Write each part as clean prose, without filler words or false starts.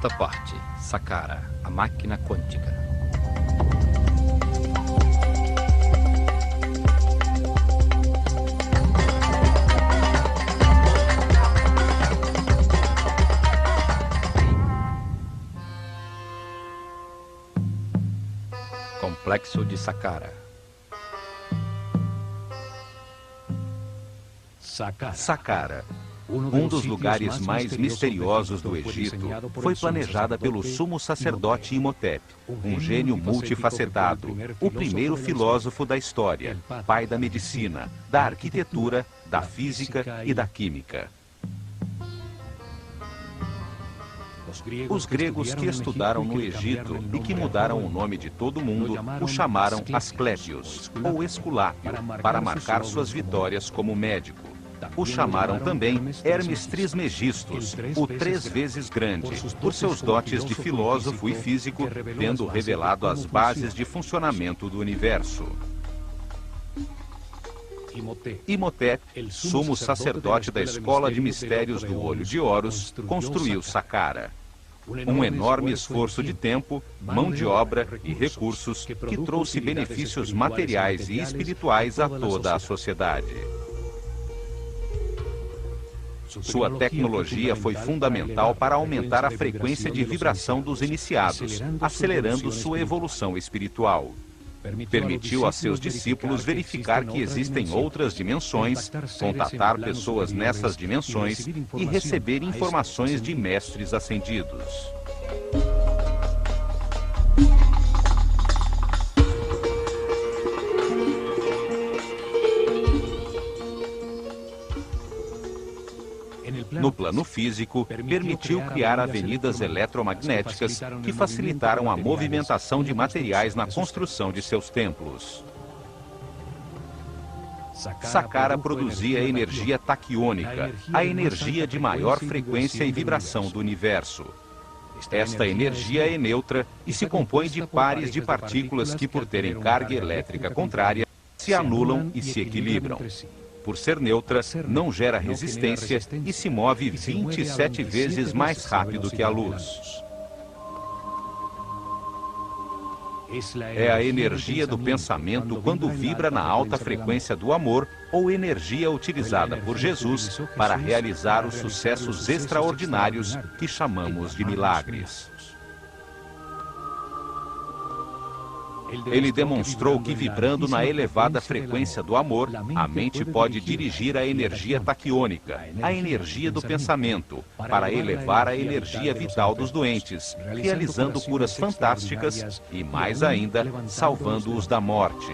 Sexta parte. Saqqara, a máquina quântica. Complexo de Saqqara. Saqqara, um dos lugares mais misteriosos do Egito, foi planejada pelo sumo sacerdote Imhotep, um gênio multifacetado, o primeiro filósofo da história, pai da medicina, da arquitetura, da física e da química. Os gregos que estudaram no Egito e que mudaram o nome de todo mundo o chamaram Asclépios, ou Esculápio, para marcar suas vitórias como médico. O chamaram também Hermes Trismegistus, o 3 vezes grande, por seus dotes de filósofo e físico, tendo revelado as bases de funcionamento do universo. Imhotep, sumo sacerdote da Escola de Mistérios do Olho de Horus, construiu Saqqara. Um enorme esforço de tempo, mão de obra e recursos que trouxe benefícios materiais e espirituais a toda a sociedade. Sua tecnologia foi fundamental para aumentar a frequência de vibração dos iniciados, acelerando sua evolução espiritual. Permitiu a seus discípulos verificar que existem outras dimensões, contatar pessoas nessas dimensões e receber informações de mestres ascendidos. No plano físico, permitiu criar avenidas eletromagnéticas que facilitaram a movimentação de materiais na construção de seus templos. Saqqara produzia energia taquiônica, a energia de maior frequência e vibração do universo. Esta energia é neutra e se compõe de pares de partículas que, por terem carga elétrica contrária, se anulam e se equilibram. Por ser neutra, não gera resistência e se move 27 vezes mais rápido que a luz. É a energia do pensamento quando vibra na alta frequência do amor ou energia utilizada por Jesus para realizar os sucessos extraordinários que chamamos de milagres. Ele demonstrou que, vibrando na elevada frequência do amor, a mente pode dirigir a energia taquiônica, a energia do pensamento, para elevar a energia vital dos doentes, realizando curas fantásticas e, mais ainda, salvando-os da morte.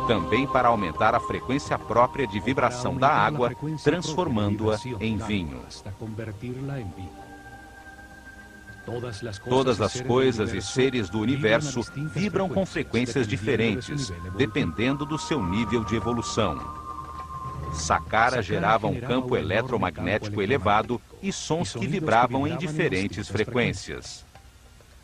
Também para aumentar a frequência própria de vibração da água, transformando-a em vinho. Todas as coisas e seres do universo vibram com frequências diferentes, dependendo do seu nível de evolução. Saqqara gerava um campo eletromagnético elevado e sons que vibravam em diferentes frequências.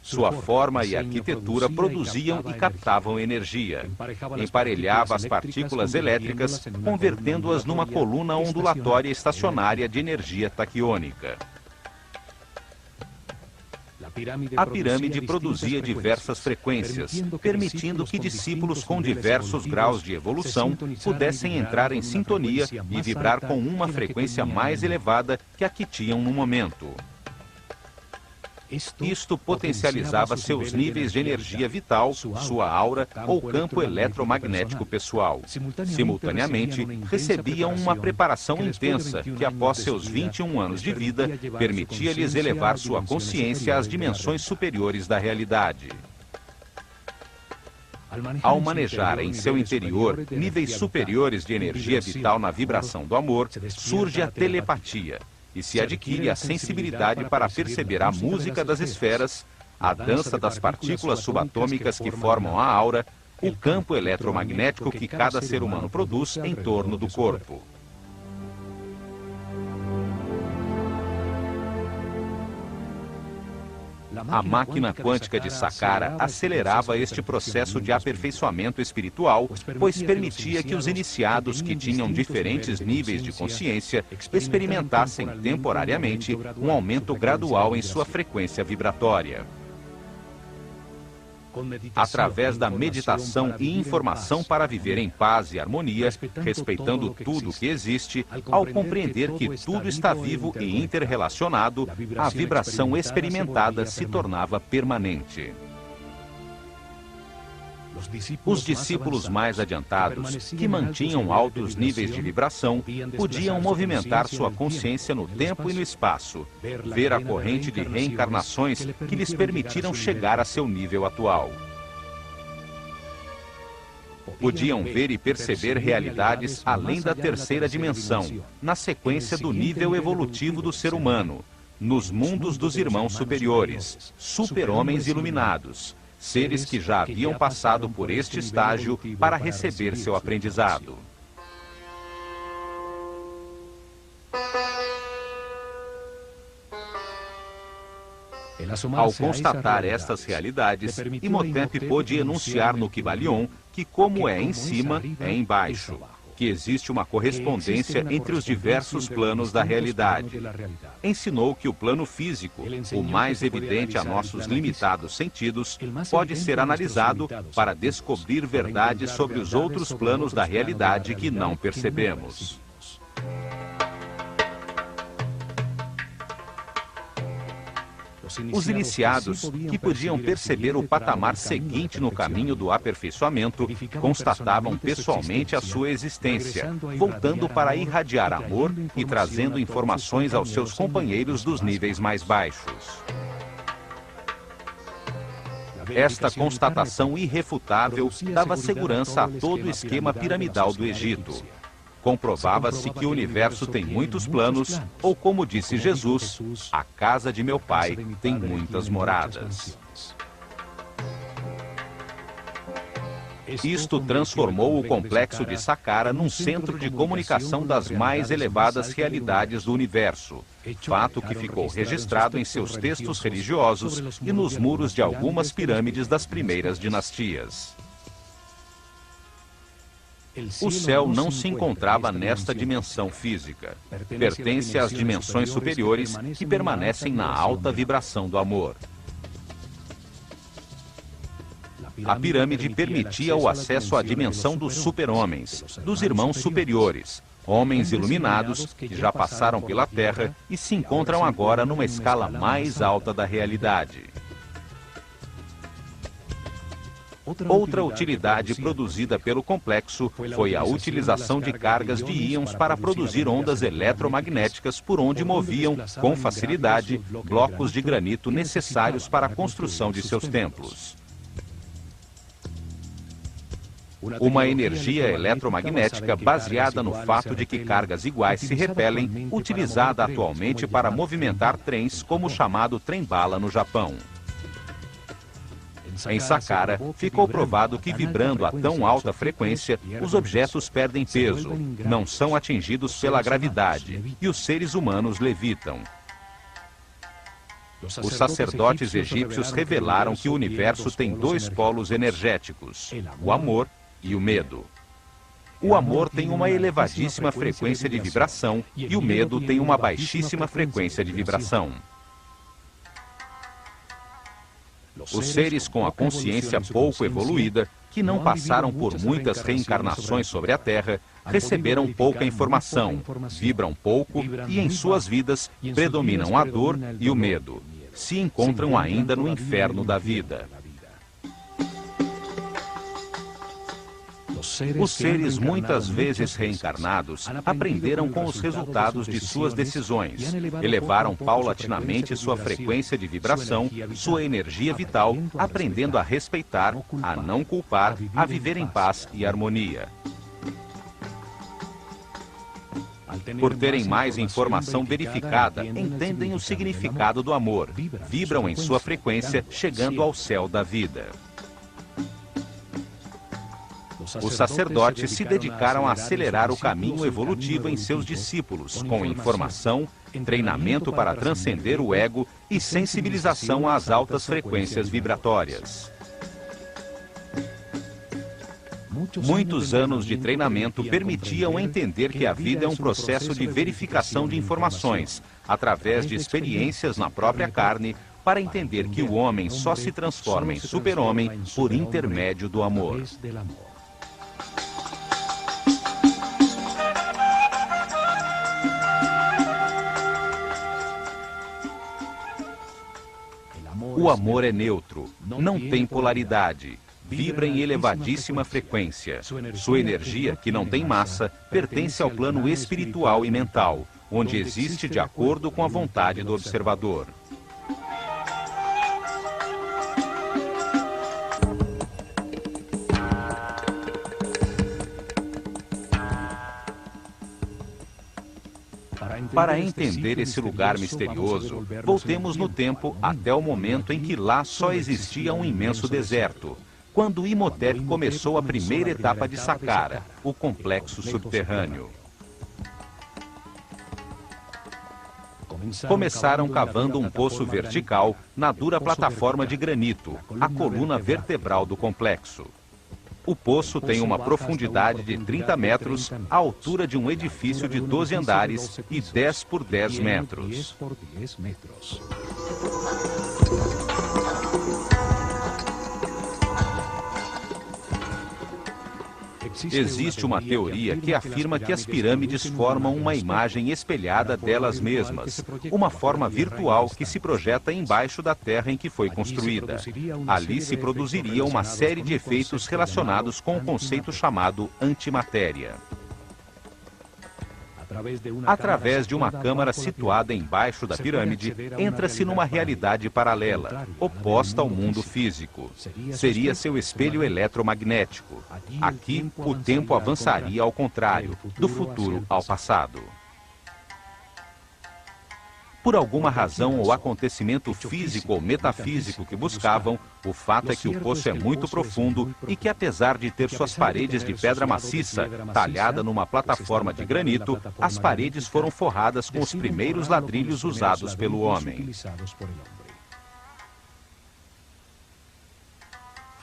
Sua forma e arquitetura produziam e captavam energia. Emparelhava as partículas elétricas, convertendo-as numa coluna ondulatória estacionária de energia taquiônica. A pirâmide produzia diversas frequências, permitindo que discípulos com diversos graus de evolução pudessem entrar em sintonia e vibrar com uma frequência mais elevada que a que tinham no momento. Isto potencializava seus níveis de energia vital, sua aura ou campo eletromagnético pessoal. Simultaneamente, recebiam uma preparação intensa que, após seus 21 anos de vida, permitia-lhes elevar sua consciência às dimensões superiores da realidade. Ao manejar em seu interior níveis superiores de energia vital na vibração do amor, surge a telepatia e se adquire a sensibilidade para perceber a música das esferas, a dança das partículas subatômicas que formam a aura, o campo eletromagnético que cada ser humano produz em torno do corpo. A máquina quântica de Saqqara acelerava este processo de aperfeiçoamento espiritual, pois permitia que os iniciados que tinham diferentes níveis de consciência experimentassem temporariamente um aumento gradual em sua frequência vibratória. Através da meditação e informação para viver em paz e harmonia, respeitando tudo o que existe, ao compreender que tudo está vivo e interrelacionado, a vibração experimentada se tornava permanente. Os discípulos mais adiantados, que mantinham altos níveis de vibração, podiam movimentar sua consciência no tempo e no espaço, ver a corrente de reencarnações que lhes permitiram chegar a seu nível atual. Podiam ver e perceber realidades além da terceira dimensão, na sequência do nível evolutivo do ser humano, nos mundos dos irmãos superiores, super-homens iluminados, seres que já haviam passado por este estágio para receber seu aprendizado. Ao constatar estas realidades, Imhotep pôde enunciar no Kybalion que, como é em cima, é embaixo, que existe uma correspondência entre os diversos planos da realidade. Ensinou que o plano físico, o mais evidente a nossos limitados sentidos, pode ser analisado para descobrir verdades sobre os outros planos da realidade que não percebemos. Os iniciados, que podiam perceber o patamar seguinte no caminho do aperfeiçoamento, constatavam pessoalmente a sua existência, voltando para irradiar amor e trazendo informações aos seus companheiros dos níveis mais baixos. Esta constatação irrefutável dava segurança a todo o esquema piramidal do Egito. Comprovava-se que o universo tem muitos planos, ou como disse Jesus, a casa de meu pai tem muitas moradas. Isto transformou o complexo de Saqqara num centro de comunicação das mais elevadas realidades do universo, fato que ficou registrado em seus textos religiosos e nos muros de algumas pirâmides das primeiras dinastias. O céu não se encontrava nesta dimensão física. Pertence às dimensões superiores que permanecem na alta vibração do amor. A pirâmide permitia o acesso à dimensão dos super-homens, dos irmãos superiores, homens iluminados que já passaram pela Terra e se encontram agora numa escala mais alta da realidade. Outra utilidade produzida pelo complexo foi a utilização de cargas de íons para produzir ondas eletromagnéticas por onde moviam, com facilidade, blocos de granito necessários para a construção de seus templos. Uma energia eletromagnética baseada no fato de que cargas iguais se repelem, utilizada atualmente para movimentar trens como o chamado trem-bala no Japão. Em Saqqara, ficou provado que vibrando a tão alta frequência, os objetos perdem peso, não são atingidos pela gravidade, e os seres humanos levitam. Os sacerdotes egípcios revelaram que o universo tem dois polos energéticos, o amor e o medo. O amor tem uma elevadíssima frequência de vibração e o medo tem uma baixíssima frequência de vibração. Os seres com a consciência pouco evoluída, que não passaram por muitas reencarnações sobre a Terra, receberam pouca informação, vibram pouco e em suas vidas predominam a dor e o medo. Se encontram ainda no inferno da vida. Os seres muitas vezes reencarnados aprenderam com os resultados de suas decisões, elevaram paulatinamente sua frequência de vibração, sua energia vital, aprendendo a respeitar, a não culpar, a viver em paz e harmonia. Por terem mais informação verificada, entendem o significado do amor, vibram em sua frequência, chegando ao céu da vida. Os sacerdotes se dedicaram a acelerar o caminho evolutivo em seus discípulos, com informação, treinamento para transcender o ego e sensibilização às altas frequências vibratórias. Muitos anos de treinamento permitiam entender que a vida é um processo de verificação de informações, através de experiências na própria carne, para entender que o homem só se transforma em super-homem por intermédio do amor. O amor é neutro, não tem polaridade, vibra em elevadíssima frequência. Sua energia, que não tem massa, pertence ao plano espiritual e mental, onde existe de acordo com a vontade do observador. Para entender esse lugar misterioso, voltemos no tempo até o momento em que lá só existia um imenso deserto, quando Imhotep começou a primeira etapa de Saqqara, o complexo subterrâneo. Começaram cavando um poço vertical na dura plataforma de granito, a coluna vertebral do complexo. O poço tem uma profundidade de 30 metros, a altura de um edifício de 12 andares e 10 por 10 metros. Existe uma teoria que afirma que as pirâmides formam uma imagem espelhada delas mesmas, uma forma virtual que se projeta embaixo da terra em que foi construída. Ali se produziria uma série de efeitos relacionados com o conceito chamado antimatéria. Através de uma câmara situada embaixo da pirâmide, entra-se numa realidade paralela, oposta ao mundo físico. Seria seu espelho eletromagnético. Aqui, o tempo avançaria ao contrário, do futuro ao passado. Por alguma razão ou acontecimento físico ou metafísico que buscavam, o fato é que o poço é muito profundo e que, apesar de ter suas paredes de pedra maciça, talhada numa plataforma de granito, as paredes foram forradas com os primeiros ladrilhos usados pelo homem.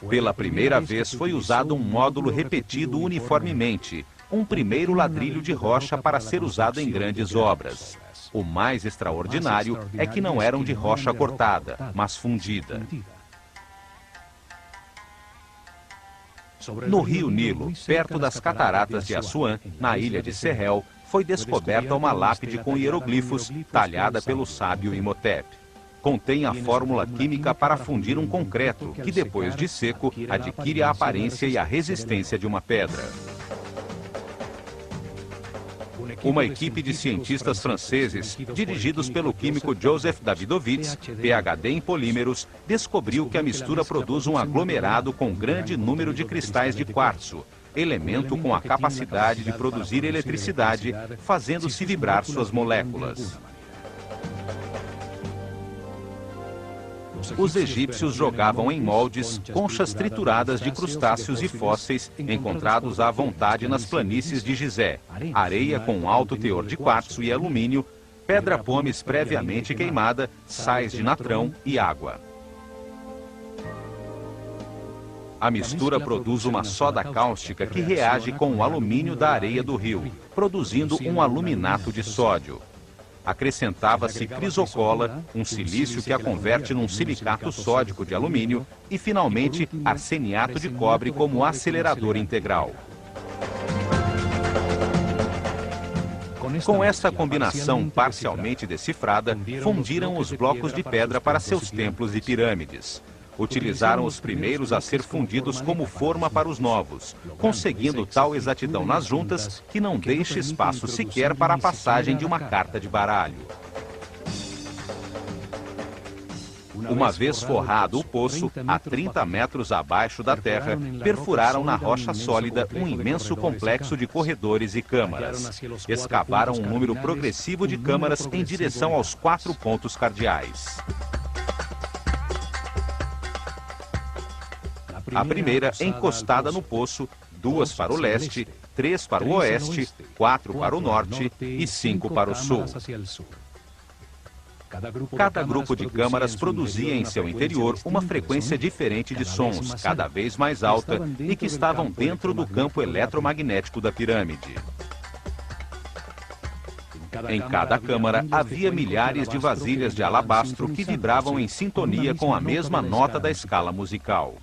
Pela primeira vez foi usado um módulo repetido uniformemente, um primeiro ladrilho de rocha para ser usado em grandes obras. O mais extraordinário é que não eram de rocha cortada, mas fundida. No rio Nilo, perto das cataratas de Assuã, na ilha de Sehel, foi descoberta uma lápide com hieroglifos, talhada pelo sábio Imhotep. Contém a fórmula química para fundir um concreto, que depois de seco, adquire a aparência e a resistência de uma pedra. Uma equipe de cientistas franceses, dirigidos pelo químico Joseph Davidovits, PhD em polímeros, descobriu que a mistura produz um aglomerado com grande número de cristais de quartzo, elemento com a capacidade de produzir eletricidade, fazendo-se vibrar suas moléculas. Os egípcios jogavam em moldes conchas trituradas de crustáceos e fósseis encontrados à vontade nas planícies de Gizé, areia com alto teor de quartzo e alumínio, pedra pómez previamente queimada, sais de natrão e água. A mistura produz uma soda cáustica que reage com o alumínio da areia do rio, produzindo um aluminato de sódio. Acrescentava-se crisocola, um silício que a converte num silicato sódico de alumínio, e, finalmente, arseniato de cobre como acelerador integral. Com esta combinação parcialmente decifrada, fundiram os blocos de pedra para seus templos e pirâmides. Utilizaram os primeiros a ser fundidos como forma para os novos, conseguindo tal exatidão nas juntas que não deixa espaço sequer para a passagem de uma carta de baralho. Uma vez forrado o poço, a 30 metros abaixo da terra, perfuraram na rocha sólida um imenso complexo de corredores e câmaras. Escavaram um número progressivo de câmaras em direção aos 4 pontos cardeais. A primeira, encostada no poço, 2 para o leste, 3 para o oeste, 4 para o norte e 5 para o sul. Cada grupo de câmaras produzia em seu interior uma frequência diferente de sons, cada vez mais alta, e que estavam dentro do campo eletromagnético da pirâmide. Em cada câmara havia milhares de vasilhas de alabastro que vibravam em sintonia com a mesma nota da escala musical.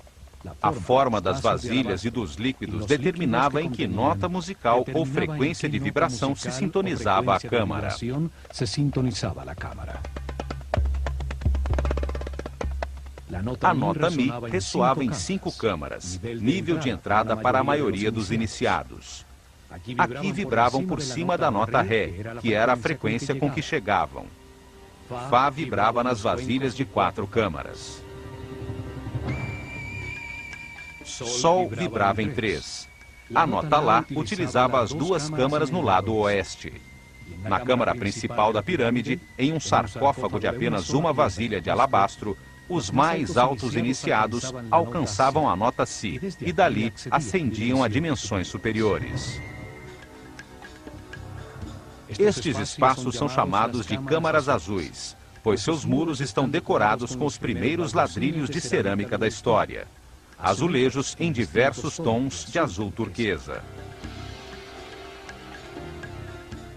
A forma das vasilhas e dos líquidos determinava em que nota musical ou frequência de vibração se sintonizava a câmara. A nota Mi ressoava em 5 câmaras, nível de entrada para a maioria dos iniciados. Aqui vibravam por cima da nota Ré, que era a frequência com que chegavam. Fá vibrava nas vasilhas de 4 câmaras. Sol vibrava em 3. A nota Lá utilizava as 2 câmaras no lado oeste. Na câmara principal da pirâmide, em um sarcófago de apenas uma vasilha de alabastro, os mais altos iniciados alcançavam a nota Si e dali ascendiam a dimensões superiores. Estes espaços são chamados de câmaras azuis, pois seus muros estão decorados com os primeiros ladrilhos de cerâmica da história, azulejos em diversos tons de azul turquesa.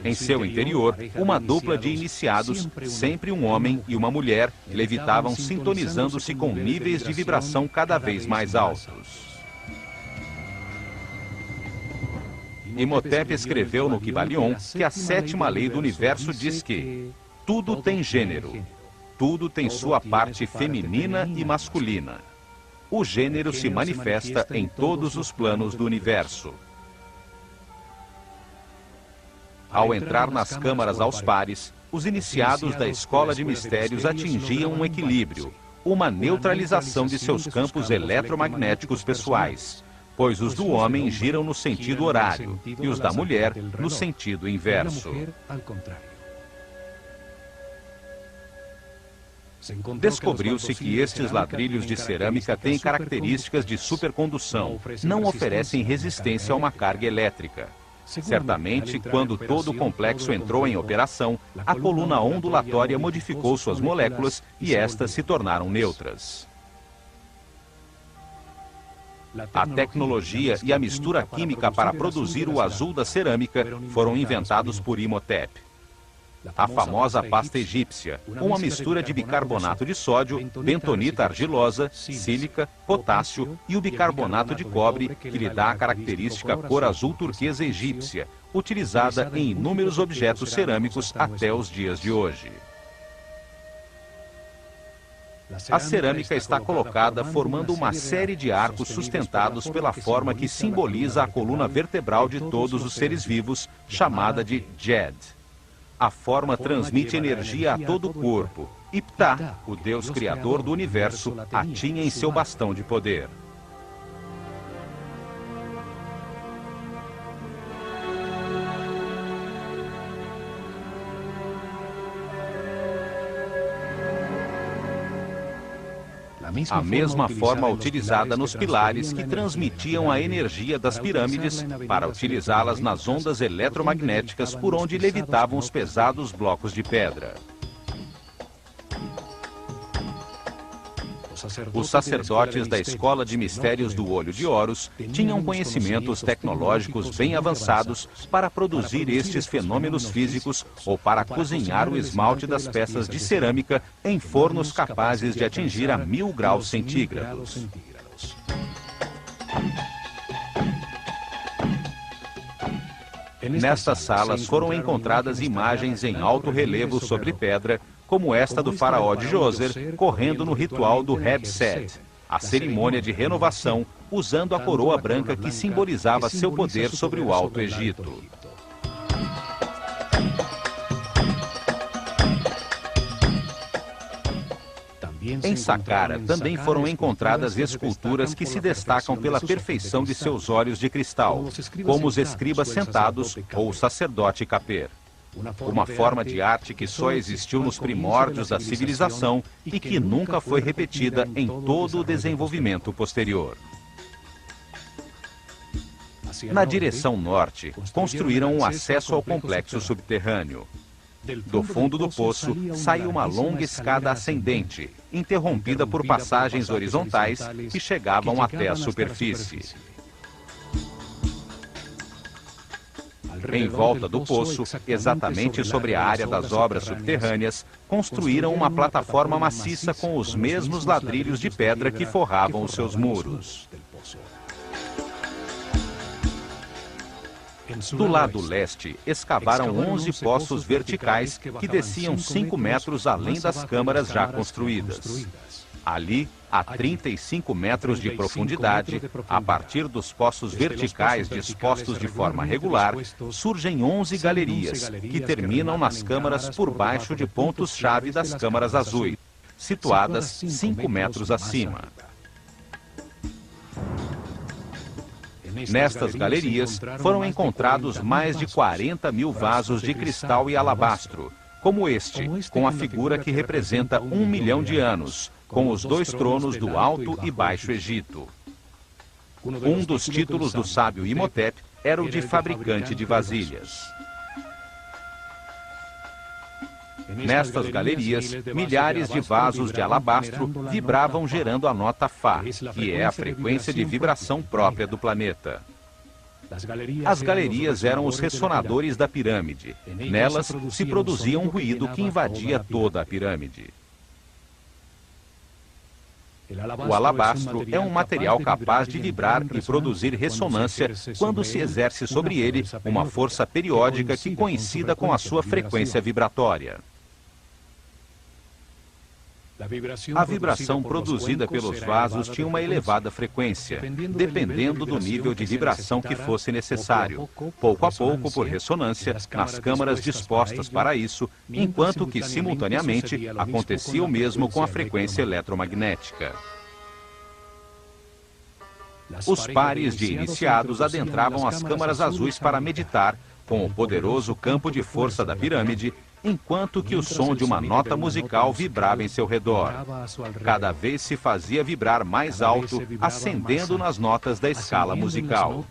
Em seu interior, uma dupla de iniciados, sempre um homem e uma mulher, levitavam sintonizando-se com níveis de vibração cada vez mais altos. Imhotep escreveu no Kybalion que a 7ª lei do universo diz que tudo tem gênero, tudo tem sua parte feminina e masculina. O gênero se manifesta em todos os planos do universo. Ao entrar nas câmaras aos pares, os iniciados da escola de mistérios atingiam um equilíbrio, uma neutralização de seus campos eletromagnéticos pessoais, pois os do homem giram no sentido horário e os da mulher no sentido inverso. Descobriu-se que estes ladrilhos de cerâmica têm características de supercondução, não oferecem resistência a uma carga elétrica. Certamente, quando todo o complexo entrou em operação, a coluna ondulatória modificou suas moléculas e estas se tornaram neutras. A tecnologia e a mistura química para produzir o azul da cerâmica foram inventados por Imhotep. A famosa pasta egípcia, uma mistura de bicarbonato de sódio, bentonita argilosa, sílica, potássio e o bicarbonato de cobre, que lhe dá a característica cor azul turquesa egípcia, utilizada em inúmeros objetos cerâmicos até os dias de hoje. A cerâmica está colocada formando uma série de arcos sustentados pela forma que simboliza a coluna vertebral de todos os seres vivos, chamada de Djed. A forma transmite energia a todo o corpo, e Ptah, o Deus criador do universo, a tinha em seu bastão de poder. A mesma forma utilizada nos pilares que transmitiam a energia das pirâmides para utilizá-las nas ondas eletromagnéticas por onde levitavam os pesados blocos de pedra. Os sacerdotes da Escola de Mistérios do Olho de Horus tinham conhecimentos tecnológicos bem avançados para produzir estes fenômenos físicos ou para cozinhar o esmalte das peças de cerâmica em fornos capazes de atingir a 1000 graus centígrados. Nestas salas foram encontradas imagens em alto relevo sobre pedra, como esta do faraó de Djoser, correndo no ritual do Heb-Sed, a cerimônia de renovação, usando a coroa branca que simbolizava seu poder sobre o Alto Egito. Em Saqqara também foram encontradas esculturas que se destacam pela perfeição de seus olhos de cristal, como os escribas sentados ou o sacerdote Khapir. Uma forma de arte que só existiu nos primórdios da civilização e que nunca foi repetida em todo o desenvolvimento posterior. Na direção norte, construíram um acesso ao complexo subterrâneo. Do fundo do poço, saiu uma longa escada ascendente, interrompida por passagens horizontais que chegavam até a superfície. Em volta do poço, exatamente sobre a área das obras subterrâneas, construíram uma plataforma maciça com os mesmos ladrilhos de pedra que forravam os seus muros. Do lado leste, escavaram 11 poços verticais que desciam 5 metros além das câmaras já construídas. Ali, a 35 metros de profundidade, a partir dos poços verticais dispostos de forma regular, surgem 11 galerias, que terminam nas câmaras por baixo de pontos-chave das câmaras azuis, situadas 5 metros acima. Nestas galerias, foram encontrados mais de 40 mil vasos de cristal e alabastro, como este, com a figura que representa 1 milhão de anos, com os 2 tronos do Alto e Baixo Egito. Um dos títulos do sábio Imhotep era o de fabricante de vasilhas. Nestas galerias, milhares de vasos de alabastro vibravam gerando a nota Fá, que é a frequência de vibração própria do planeta. As galerias eram os ressonadores da pirâmide. Nelas se produzia um ruído que invadia toda a pirâmide. O alabastro é um material capaz de vibrar e produzir ressonância quando se exerce sobre ele uma força periódica que coincida com a sua frequência vibratória. A vibração produzida pelos vasos tinha uma elevada frequência, dependendo do nível de vibração que fosse necessário, pouco a pouco por ressonância, nas câmaras dispostas para isso, enquanto que, simultaneamente, acontecia o mesmo com a frequência eletromagnética. Os pares de iniciados adentravam as câmaras azuis para meditar, com o poderoso campo de força da pirâmide, enquanto que o som de uma nota musical vibrava em seu redor. Cada vez se fazia vibrar mais alto, ascendendo nas notas da escala musical.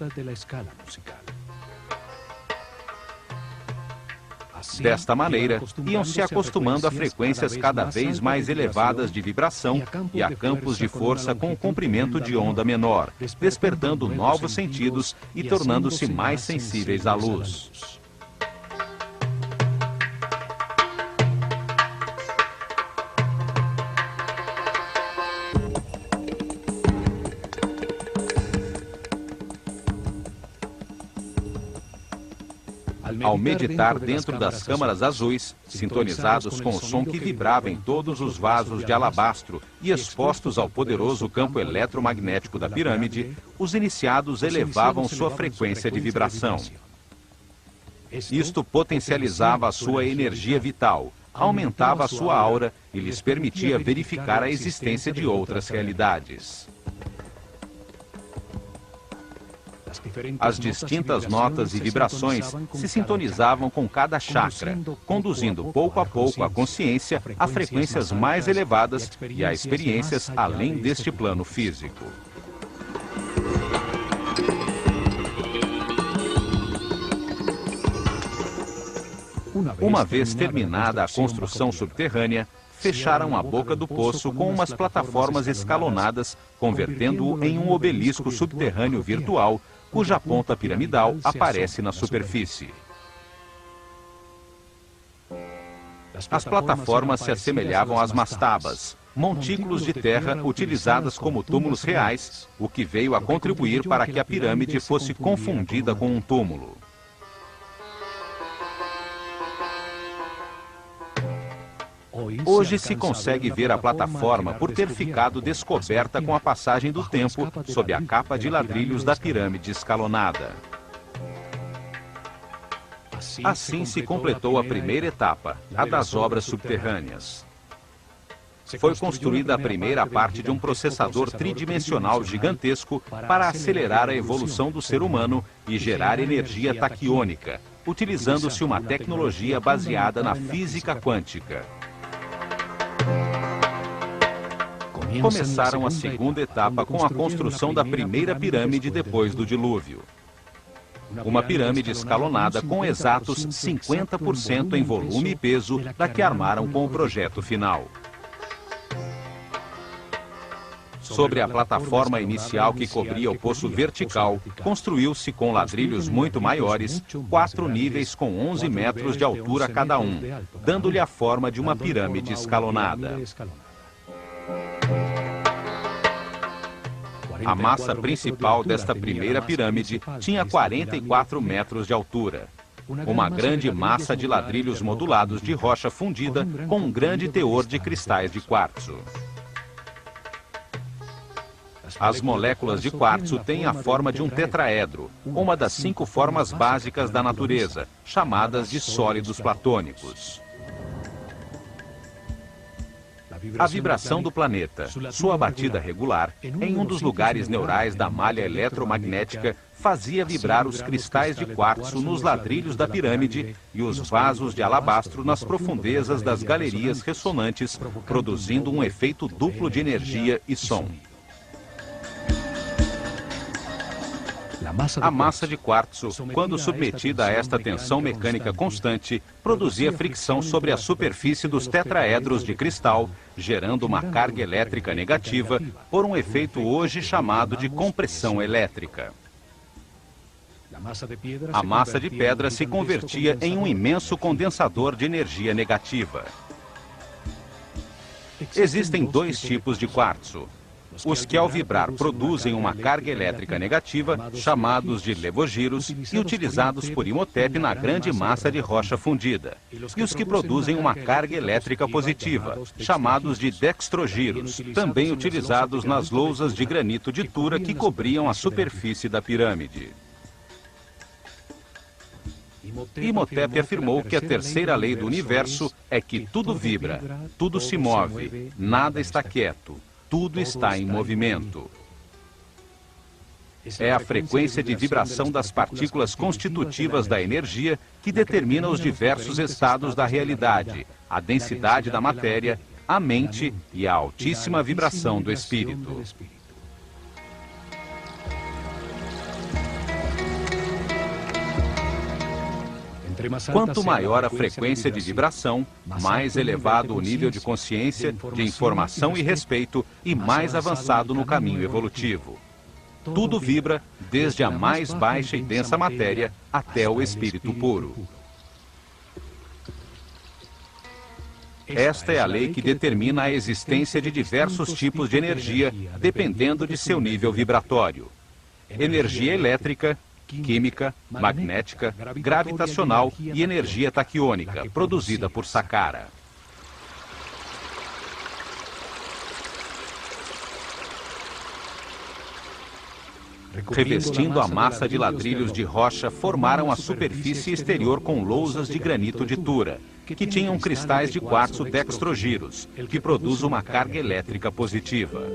Desta maneira, iam se acostumando a frequências cada vez mais elevadas de vibração e a campos de força com comprimento de onda menor, despertando novos sentidos e tornando-se mais sensíveis à luz. Ao meditar dentro das câmaras azuis, sintonizados com o som que vibrava em todos os vasos de alabastro e expostos ao poderoso campo eletromagnético da pirâmide, os iniciados elevavam sua frequência de vibração. Isto potencializava a sua energia vital, aumentava a sua aura e lhes permitia verificar a existência de outras realidades. As distintas notas e vibrações se sintonizavam com cada chakra, conduzindo pouco a pouco a consciência a frequências mais elevadas e a experiências além deste plano físico. Uma vez terminada a construção subterrânea, fecharam a boca do poço com umas plataformas escalonadas, convertendo-o em um obelisco subterrâneo virtual, cuja ponta piramidal aparece na superfície. As plataformas se assemelhavam às mastabas, montículos de terra utilizadas como túmulos reais, o que veio a contribuir para que a pirâmide fosse confundida com um túmulo. Hoje se consegue ver a plataforma por ter ficado descoberta com a passagem do tempo sob a capa de ladrilhos da pirâmide escalonada. Assim se completou a primeira etapa, a das obras subterrâneas. Foi construída a primeira parte de um processador tridimensional gigantesco para acelerar a evolução do ser humano e gerar energia taquiônica, utilizando-se uma tecnologia baseada na física quântica. Começaram a segunda etapa com a construção da primeira pirâmide depois do dilúvio. Uma pirâmide escalonada com exatos 50% em volume e peso da que armaram com o projeto final. Sobre a plataforma inicial que cobria o poço vertical, construiu-se com ladrilhos muito maiores, 4 níveis com 11 metros de altura cada um, dando-lhe a forma de uma pirâmide escalonada. A massa principal desta primeira pirâmide tinha 44 metros de altura. Uma grande massa de ladrilhos modulados de rocha fundida com um grande teor de cristais de quartzo. As moléculas de quartzo têm a forma de um tetraedro, uma das 5 formas básicas da natureza, chamadas de sólidos platônicos. A vibração do planeta, sua batida regular, em um dos lugares neurais da malha eletromagnética, fazia vibrar os cristais de quartzo nos ladrilhos da pirâmide e os vasos de alabastro nas profundezas das galerias ressonantes, produzindo um efeito duplo de energia e som. A massa de quartzo, quando submetida a esta tensão mecânica constante, produzia fricção sobre a superfície dos tetraedros de cristal, gerando uma carga elétrica negativa por um efeito hoje chamado de compressão elétrica. A massa de pedra se convertia em um imenso condensador de energia negativa. Existem 2 tipos de quartzo. Os que ao vibrar produzem uma carga elétrica negativa, chamados de levogiros, e utilizados por Imhotep na grande massa de rocha fundida. E os que produzem uma carga elétrica positiva, chamados de dextrogiros, também utilizados nas lousas de granito de Tura que cobriam a superfície da pirâmide. Imhotep afirmou que a terceira lei do universo é que tudo vibra, tudo se move, nada está quieto. Tudo está em movimento. É a frequência de vibração das partículas constitutivas da energia que determina os diversos estados da realidade, a densidade da matéria, a mente e a altíssima vibração do espírito. Quanto maior a frequência de vibração, mais elevado o nível de consciência, de informação e respeito, e mais avançado no caminho evolutivo. Tudo vibra, desde a mais baixa e densa matéria até o espírito puro. Esta é a lei que determina a existência de diversos tipos de energia, dependendo de seu nível vibratório. Energia elétrica, química, magnética, gravitacional e energia taquiônica, produzida por Saqqara. Revestindo a massa de ladrilhos de rocha, formaram a superfície exterior com lousas de granito de Tura, que tinham cristais de quartzo dextrogiros, que produz uma carga elétrica positiva.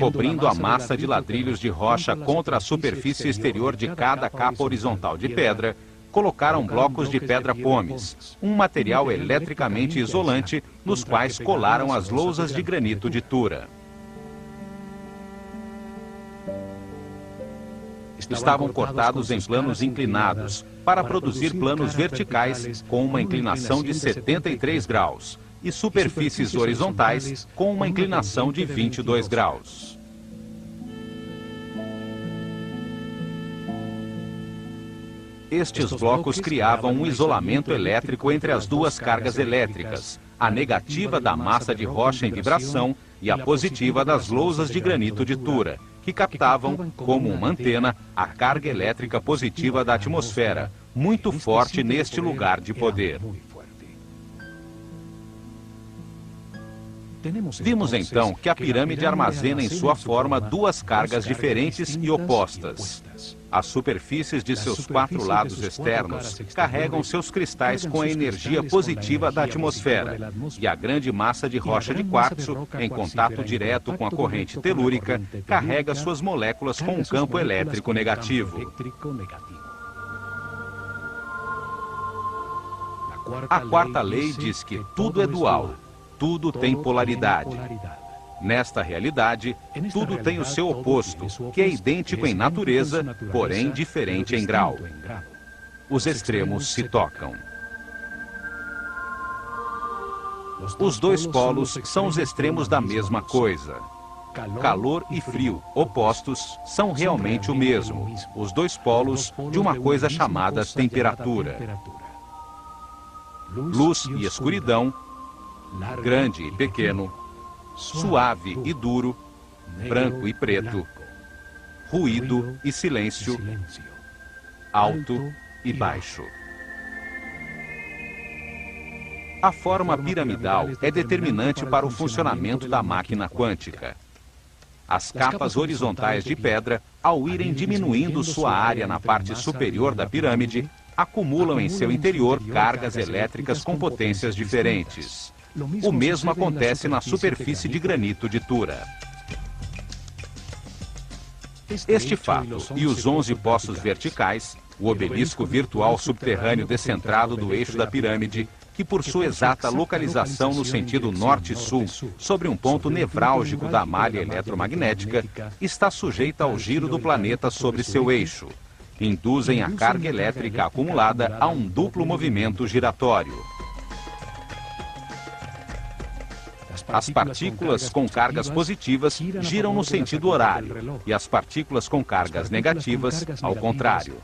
Cobrindo a massa de ladrilhos de rocha contra a superfície exterior de cada capa horizontal de pedra, colocaram blocos de pedra pómez, um material eletricamente isolante, nos quais colaram as lousas de granito de Tura. Estavam cortados em planos inclinados, para produzir planos verticais com uma inclinação de 73 graus, e superfícies horizontais com uma inclinação de 22 graus. Estes blocos criavam um isolamento elétrico entre as duas cargas elétricas, a negativa da massa de rocha em vibração e a positiva das lousas de granito de Tura, que captavam, como uma antena, a carga elétrica positiva da atmosfera, muito forte neste lugar de poder. Vimos então que a pirâmide armazena em sua forma 2 cargas diferentes e opostas. As superfícies de seus 4 lados externos carregam seus cristais com a energia positiva da atmosfera, e a grande massa de rocha de quartzo, em contato direto com a corrente telúrica, carrega suas moléculas com um campo elétrico negativo. A quarta lei diz que tudo é dual. Tudo tem polaridade. Nesta realidade, tudo tem o seu oposto, que é idêntico em natureza, porém diferente em grau. Os extremos se tocam. Os dois polos são os extremos da mesma coisa. Calor e frio, opostos, são realmente o mesmo, os dois polos de uma coisa chamada temperatura. Luz e escuridão, grande e pequeno, suave e duro, branco e preto, ruído e silêncio, alto e baixo. A forma piramidal é determinante para o funcionamento da máquina quântica. As capas horizontais de pedra, ao irem diminuindo sua área na parte superior da pirâmide, acumulam em seu interior cargas elétricas com potências diferentes. O mesmo acontece na superfície de granito de Tura. Este fato e os 11 poços verticais, o obelisco virtual subterrâneo descentrado do eixo da pirâmide, que por sua exata localização no sentido norte-sul, sobre um ponto nevrálgico da malha eletromagnética, está sujeita ao giro do planeta sobre seu eixo. Induzem a carga elétrica acumulada a um duplo movimento giratório. As partículas com cargas positivas giram no sentido horário, e as partículas com cargas negativas, ao contrário.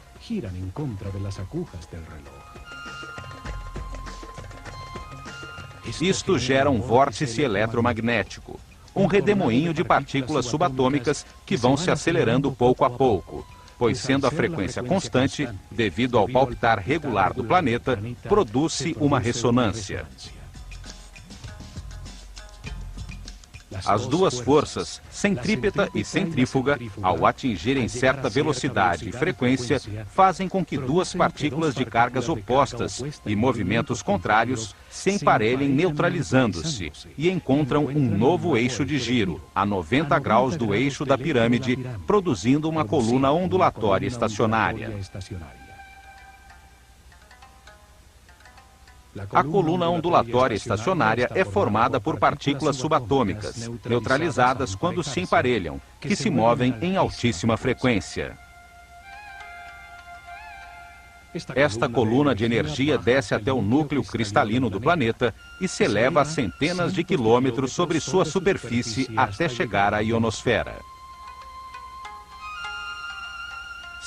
Isto gera um vórtice eletromagnético, um redemoinho de partículas subatômicas que vão se acelerando pouco a pouco, pois sendo a frequência constante, devido ao palpitar regular do planeta, produz-se uma ressonância. As duas forças, centrípeta e centrífuga, ao atingirem certa velocidade e frequência, fazem com que duas partículas de cargas opostas e movimentos contrários se emparelhem neutralizando-se e encontram um novo eixo de giro, a 90 graus do eixo da pirâmide, produzindo uma coluna ondulatória estacionária. A coluna ondulatória estacionária é formada por partículas subatômicas, neutralizadas quando se emparelham, que se movem em altíssima frequência. Esta coluna de energia desce até o núcleo cristalino do planeta e se eleva a centenas de quilômetros sobre sua superfície até chegar à ionosfera.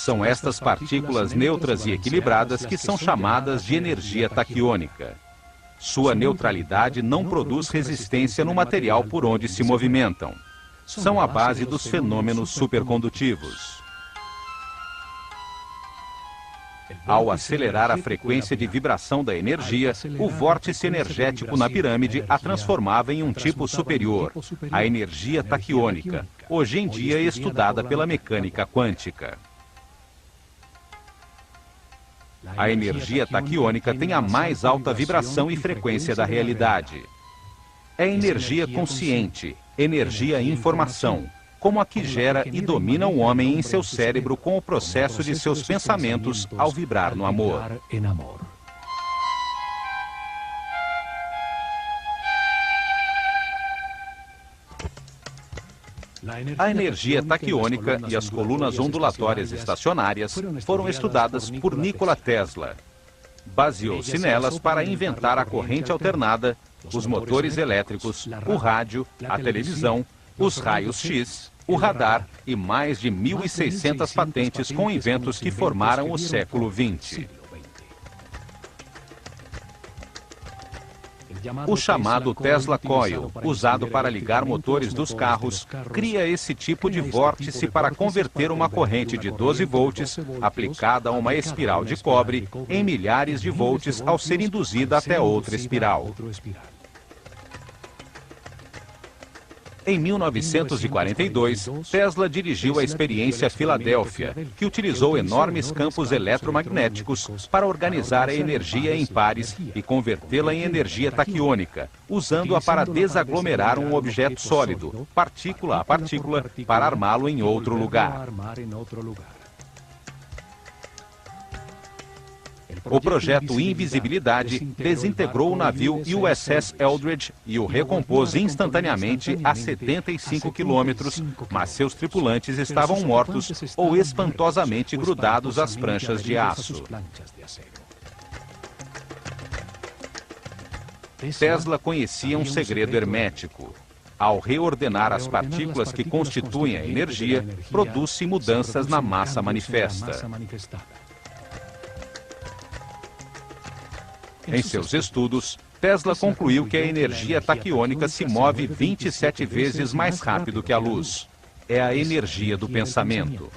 São estas partículas neutras e equilibradas que são chamadas de energia taquiônica. Sua neutralidade não produz resistência no material por onde se movimentam. São a base dos fenômenos supercondutivos. Ao acelerar a frequência de vibração da energia, o vórtice energético na pirâmide a transformava em um tipo superior, a energia taquiônica, hoje em dia estudada pela mecânica quântica. A energia taquiônica tem a mais alta vibração e frequência da realidade. É energia consciente, energia informação, como a que gera e domina o homem em seu cérebro com o processo de seus pensamentos ao vibrar no amor. A energia taquiônica e as colunas ondulatórias estacionárias foram estudadas por Nikola Tesla. Baseou-se nelas para inventar a corrente alternada, os motores elétricos, o rádio, a televisão, os raios X, o radar e mais de 1.600 patentes com inventos que formaram o século XX. O chamado Tesla Coil, usado para ligar motores dos carros, cria esse tipo de vórtice para converter uma corrente de 12 volts, aplicada a uma espiral de cobre, em milhares de volts ao ser induzida até outra espiral. Em 1942, Tesla dirigiu a experiência Filadélfia, que utilizou enormes campos eletromagnéticos para organizar a energia em pares e convertê-la em energia taquiônica, usando-a para desaglomerar um objeto sólido, partícula a partícula, para armá-lo em outro lugar. O projeto Invisibilidade desintegrou o navio USS Eldridge e o recompôs instantaneamente a 75 quilômetros, mas seus tripulantes estavam mortos ou espantosamente grudados às pranchas de aço. Tesla conhecia um segredo hermético. Ao reordenar as partículas que constituem a energia, produz-se mudanças na massa manifesta. Em seus estudos, Tesla concluiu que a energia taquiônica se move 27 vezes mais rápido que a luz. É a energia do pensamento.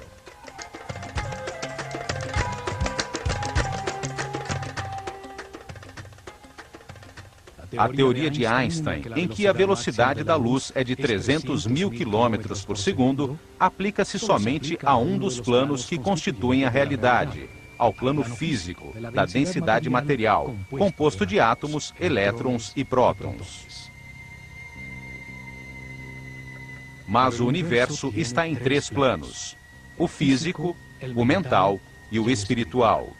A teoria de Einstein, em que a velocidade da luz é de 300 mil quilômetros por segundo, aplica-se somente a um dos planos que constituem a realidade, ao plano físico, da densidade material, composto de átomos, elétrons e prótons. Mas o universo está em 3 planos: o físico, o mental e o espiritual.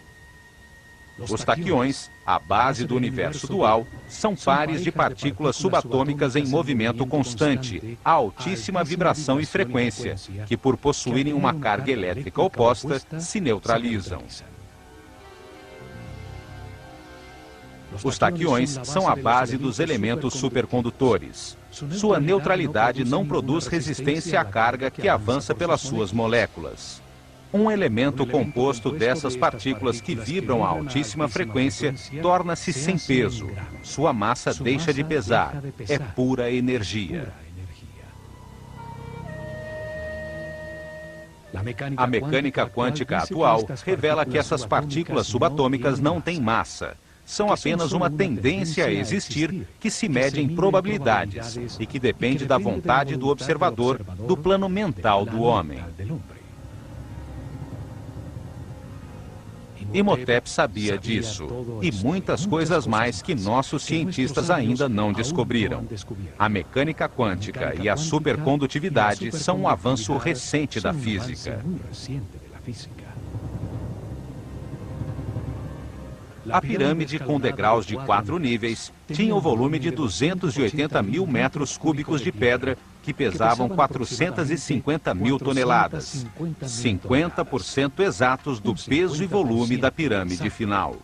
Os taquiões, a base do universo dual, são pares de partículas subatômicas em movimento constante, a altíssima vibração e frequência, que por possuírem uma carga elétrica oposta, se neutralizam. Os taquiões são a base dos elementos supercondutores. Sua neutralidade não produz resistência à carga que avança pelas suas moléculas. Um elemento composto dessas partículas que vibram a altíssima frequência torna-se sem peso. Sua massa deixa de pesar. É pura energia. A mecânica quântica atual revela que essas partículas subatômicas não têm massa. São apenas uma tendência a existir que se mede em probabilidades e que depende da vontade do observador, do plano mental do homem. Imhotep sabia disso, e muitas coisas mais que nossos cientistas ainda não descobriram. A mecânica quântica e a supercondutividade são um avanço recente da física. A pirâmide, com degraus de 4 níveis, tinha o volume de 280 mil metros cúbicos de pedra, que pesavam 450 mil toneladas, 50% exatos do peso e volume da pirâmide final.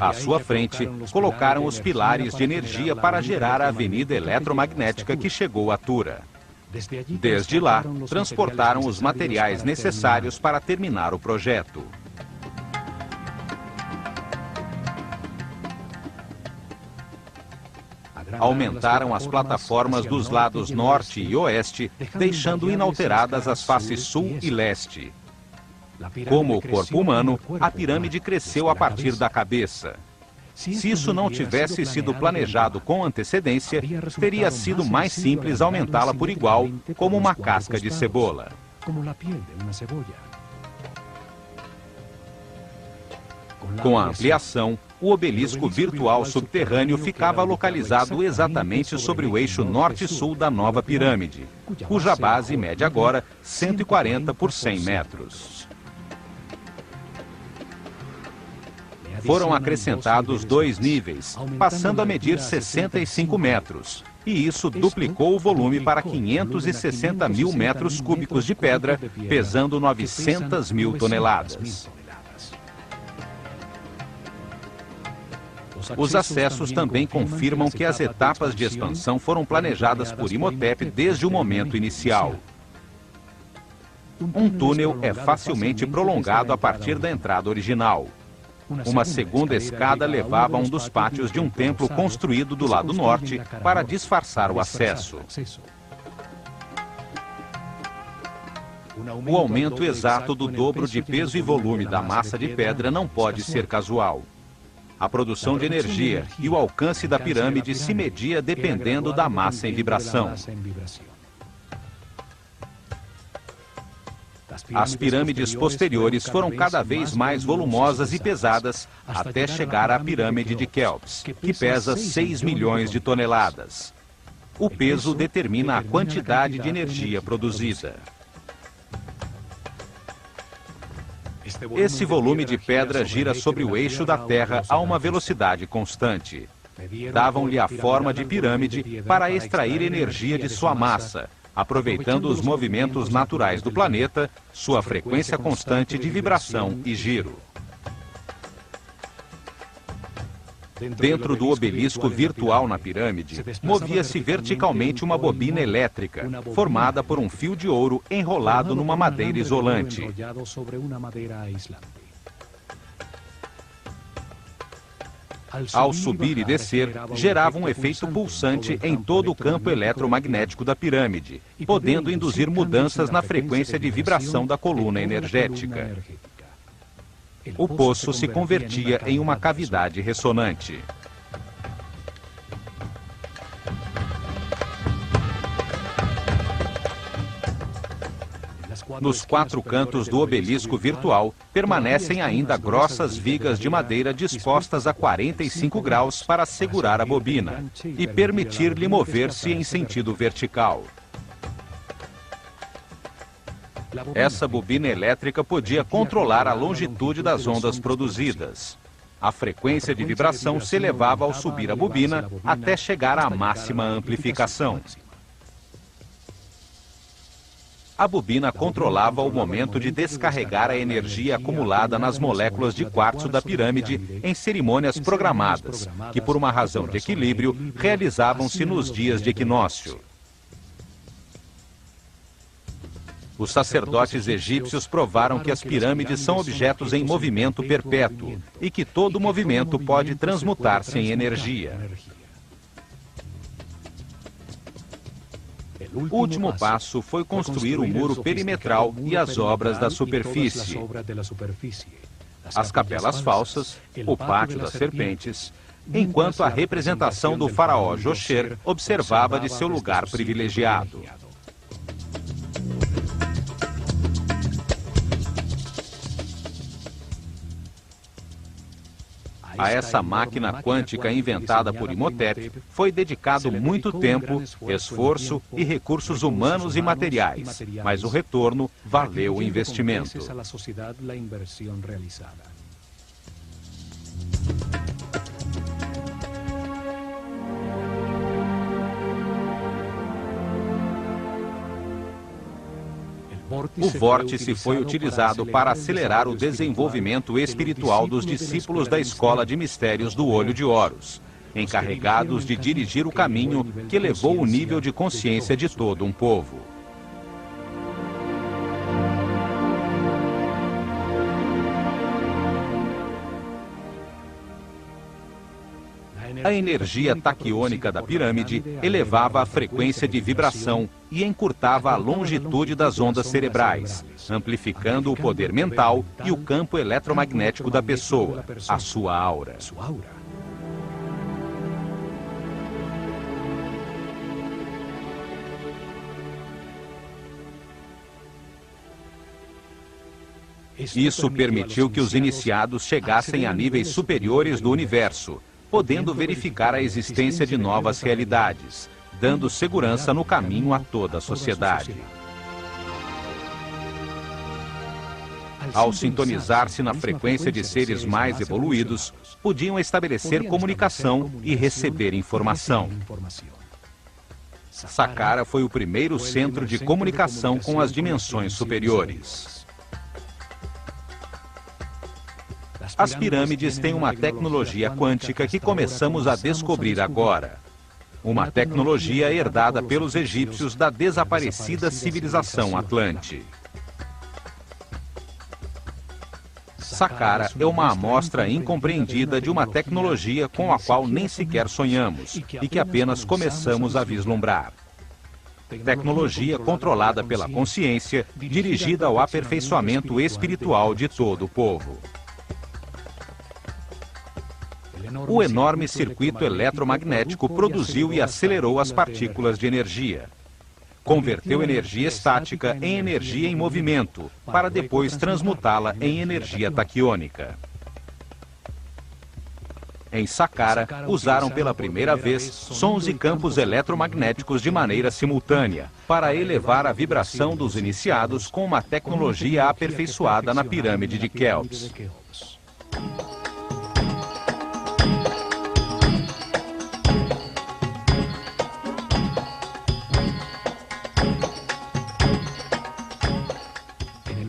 À sua frente, colocaram os pilares de energia para gerar a avenida eletromagnética que chegou à Tura. Desde lá, transportaram os materiais necessários para terminar o projeto. Aumentaram as plataformas dos lados norte e oeste, deixando inalteradas as faces sul e leste. Como o corpo humano, a pirâmide cresceu a partir da cabeça. Se isso não tivesse sido planejado com antecedência, teria sido mais simples aumentá-la por igual, como uma casca de cebola. Com a ampliação, o obelisco virtual subterrâneo ficava localizado exatamente sobre o eixo norte-sul da nova pirâmide, cuja base mede agora 140 por 100 metros. Foram acrescentados 2 níveis, passando a medir 65 metros, e isso duplicou o volume para 560 mil metros cúbicos de pedra, pesando 900 mil toneladas. Os acessos também confirmam que as etapas de expansão foram planejadas por Imhotep desde o momento inicial. Um túnel é facilmente prolongado a partir da entrada original. Uma segunda escada levava a um dos pátios de um templo construído do lado norte para disfarçar o acesso. O aumento exato do dobro de peso e volume da massa de pedra não pode ser casual. A produção de energia e o alcance da pirâmide se media dependendo da massa em vibração. As pirâmides posteriores foram cada vez mais volumosas e pesadas até chegar à pirâmide de Quéops, que pesa 6 milhões de toneladas. O peso determina a quantidade de energia produzida. Esse volume de pedra gira sobre o eixo da Terra a uma velocidade constante. Davam-lhe a forma de pirâmide para extrair energia de sua massa, aproveitando os movimentos naturais do planeta, sua frequência constante de vibração e giro. Dentro do obelisco virtual na pirâmide, movia-se verticalmente uma bobina elétrica, formada por um fio de ouro enrolado numa madeira isolante. Ao subir e descer, gerava um efeito pulsante em todo o campo eletromagnético da pirâmide, podendo induzir mudanças na frequência de vibração da coluna energética. O poço se convertia em uma cavidade ressonante. Nos 4 cantos do obelisco virtual, permanecem ainda grossas vigas de madeira dispostas a 45 graus para segurar a bobina e permitir-lhe mover-se em sentido vertical. Essa bobina elétrica podia controlar a longitude das ondas produzidas. A frequência de vibração se elevava ao subir a bobina até chegar à máxima amplificação. A bobina controlava o momento de descarregar a energia acumulada nas moléculas de quartzo da pirâmide em cerimônias programadas, que por uma razão de equilíbrio realizavam-se nos dias de equinócio. Os sacerdotes egípcios provaram que as pirâmides são objetos em movimento perpétuo e que todo movimento pode transmutar-se em energia. O último passo foi construir o muro perimetral e as obras da superfície, as capelas falsas, o pátio das serpentes, enquanto a representação do faraó Josher observava de seu lugar privilegiado. A essa máquina quântica inventada por Imhotep foi dedicado muito tempo, esforço e recursos humanos e materiais, mas o retorno valeu o investimento. O vórtice foi utilizado para acelerar o desenvolvimento espiritual dos discípulos da Escola de Mistérios do Olho de Horus, encarregados de dirigir o caminho que elevou o nível de consciência de todo um povo. A energia taquiônica da pirâmide elevava a frequência de vibração e encurtava a longitude das ondas cerebrais, amplificando o poder mental e o campo eletromagnético da pessoa, a sua aura. Isso permitiu que os iniciados chegassem a níveis superiores do universo, podendo verificar a existência de novas realidades, dando segurança no caminho a toda a sociedade. Ao sintonizar-se na frequência de seres mais evoluídos, podiam estabelecer comunicação e receber informação. Saqqara foi o primeiro centro de comunicação com as dimensões superiores. As pirâmides têm uma tecnologia quântica que começamos a descobrir agora. Uma tecnologia herdada pelos egípcios da desaparecida civilização Atlante. Saqqara é uma amostra incompreendida de uma tecnologia com a qual nem sequer sonhamos e que apenas começamos a vislumbrar. Tecnologia controlada pela consciência, dirigida ao aperfeiçoamento espiritual de todo o povo. O enorme circuito eletromagnético produziu e acelerou as partículas de energia. Converteu energia estática em energia em movimento, para depois transmutá-la em energia taquiônica. Em Saqqara, usaram pela primeira vez sons e campos eletromagnéticos de maneira simultânea, para elevar a vibração dos iniciados com uma tecnologia aperfeiçoada na pirâmide de Quéops.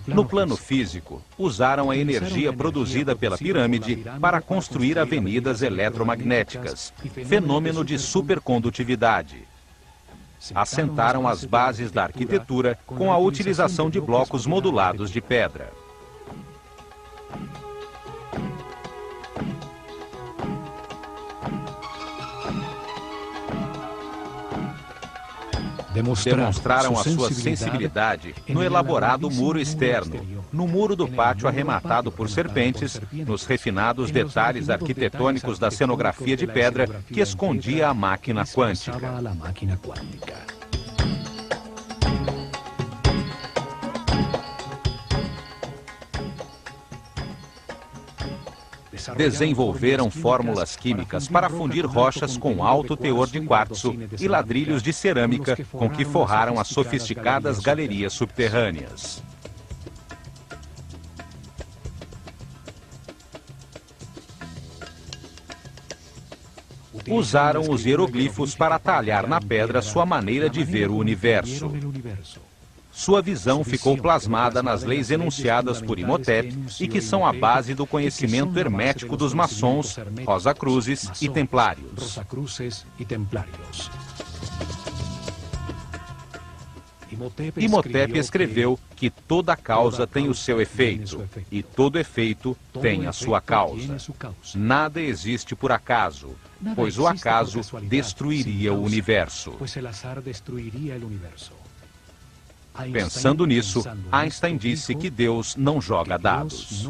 No plano físico, usaram a energia produzida pela pirâmide para construir avenidas eletromagnéticas, fenômeno de supercondutividade. Assentaram as bases da arquitetura com a utilização de blocos modulados de pedra. Demonstraram a sua sensibilidade no elaborado muro externo, no muro do pátio arrematado por serpentes, nos refinados detalhes arquitetônicos da cenografia de pedra que escondia a máquina quântica. Desenvolveram fórmulas químicas para fundir rochas com alto teor de quartzo e ladrilhos de cerâmica com que forraram as sofisticadas galerias subterrâneas. Usaram os hieroglifos para talhar na pedra sua maneira de ver o universo. Sua visão ficou plasmada nas leis enunciadas por Imhotep e que são a base do conhecimento hermético dos maçons, Rosacruzes e Templários. Imhotep escreveu que toda causa tem o seu efeito e todo efeito tem a sua causa. Nada existe por acaso, pois o acaso destruiria o universo. Pensando nisso, Einstein disse que Deus não joga dados.